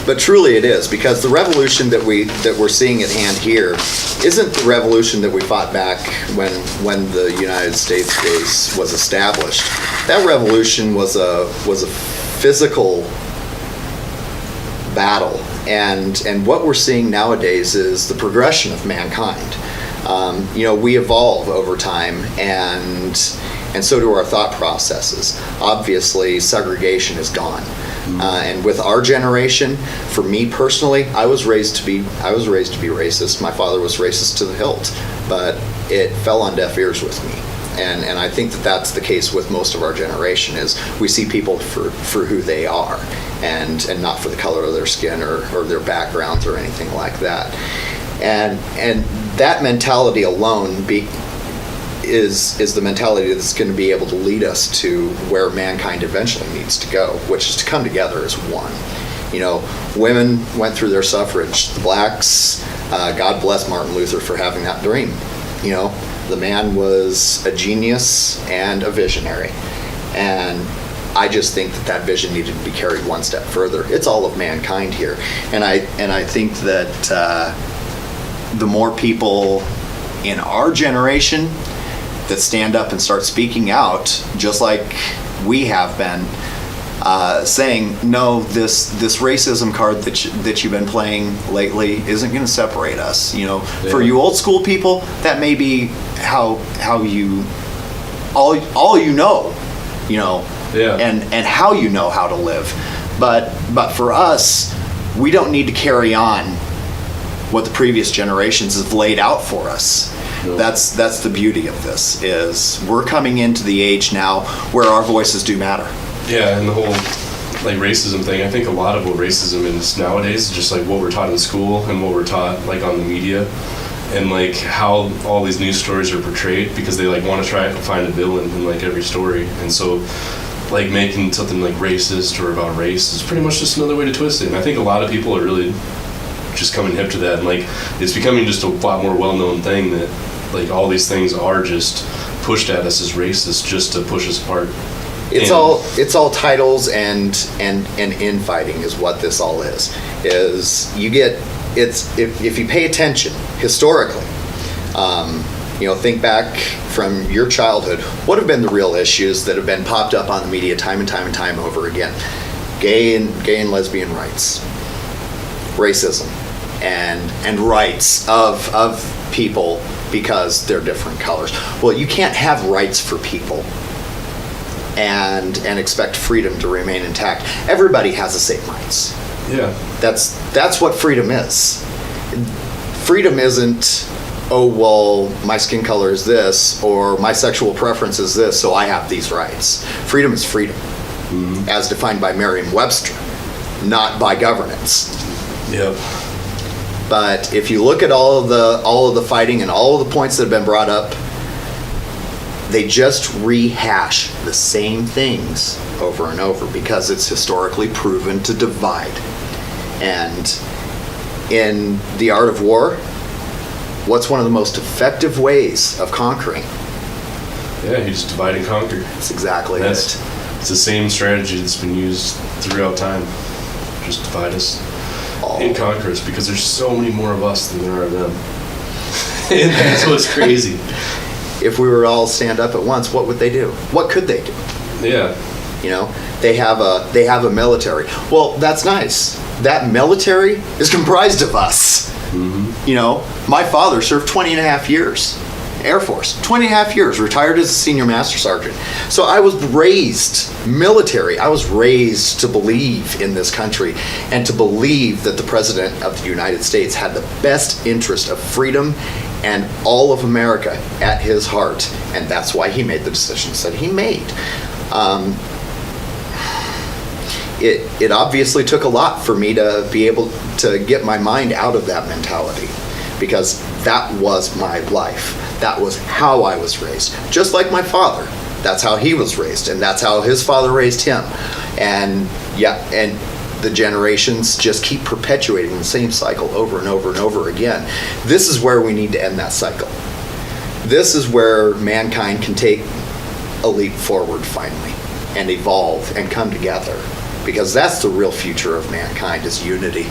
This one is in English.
But truly it is, because the revolution that we're seeing at hand here isn't the revolution that we fought back when the United States was established. That revolution was a physical battle, and what we're seeing nowadays is the progression of mankind. We evolve over time, and so do our thought processes. Obviously, segregation is gone. And with our generation, for me personally, I was raised to be racist. My father was racist to the hilt, but it fell on deaf ears with me. And I think that that's the case with most of our generation, is we see people for who they are, and not for the color of their skin or their backgrounds or anything like that. And that mentality alone is the mentality that's going to be able to lead us to where mankind eventually needs to go, which is to come together as one. Women went through their suffrage. The blacks, God bless Martin Luther for having that dream. The man was a genius and a visionary. And I just think that vision needed to be carried one step further. It's all of mankind here. And I think that the more people in our generation that stand up and start speaking out, just like we have been, saying, no, this racism card that you've been playing lately isn't going to separate us. For you old school people, that may be how you all you know, and how you know how to live. But for us, we don't need to carry on what the previous generations have laid out for us. No. That's the beauty of this, is we're coming into the age now where our voices do matter. Yeah, and the whole racism thing, I think a lot of what racism is nowadays is just what we're taught in school and what we're taught on the media, and how all these news stories are portrayed, because they want to try to find a villain in every story. And so making something racist or about race is pretty much just another way to twist it. And I think a lot of people are really just coming hip to that, and it's becoming just a lot more well-known thing that all these things are just pushed at us as racist just to push us apart. It's all titles and infighting is what this all is. You get, if you pay attention historically, think back from your childhood, what have been the real issues that have been popped up on the media time and time and time over again? Gay and lesbian rights, racism, and rights of people because they're different colors. Well, you can't have rights for people and expect freedom to remain intact. Everybody has the same rights. Yeah. That's what freedom is. Freedom isn't, oh, well, my skin color is this, or my sexual preference is this, so I have these rights. Freedom is freedom, as defined by Merriam-Webster, not by governance. Yep. But if you look at all of the fighting and all of the points that have been brought up, they just rehash the same things over and over because it's historically proven to divide. And in the art of war, what's one of the most effective ways of conquering? Yeah, you just divide and conquer. That's exactly it. It's the same strategy that's been used throughout time. Just divide us and conquer us, because there's so many more of us than there are of them. And that's what's crazy. If we were to all stand up at once, what would they do? What could they do? Yeah. They have a military. Well, that's nice. That military is comprised of us. Mm-hmm. My father served 20 and a half years. Air Force, 20 and a half years, retired as a senior master sergeant. So I was raised military. I was raised to believe in this country and to believe that the President of the United States had the best interest of freedom and all of America at his heart. And that's why he made the decisions that he made. It obviously took a lot for me to be able to get my mind out of that mentality, because that was my life. That was how I was raised. Just like my father. That's how he was raised, and that's how his father raised him. And the generations just keep perpetuating the same cycle over and over and over again. This is where we need to end that cycle. This is where mankind can take a leap forward finally and evolve and come together. because that's the real future of mankind is unity.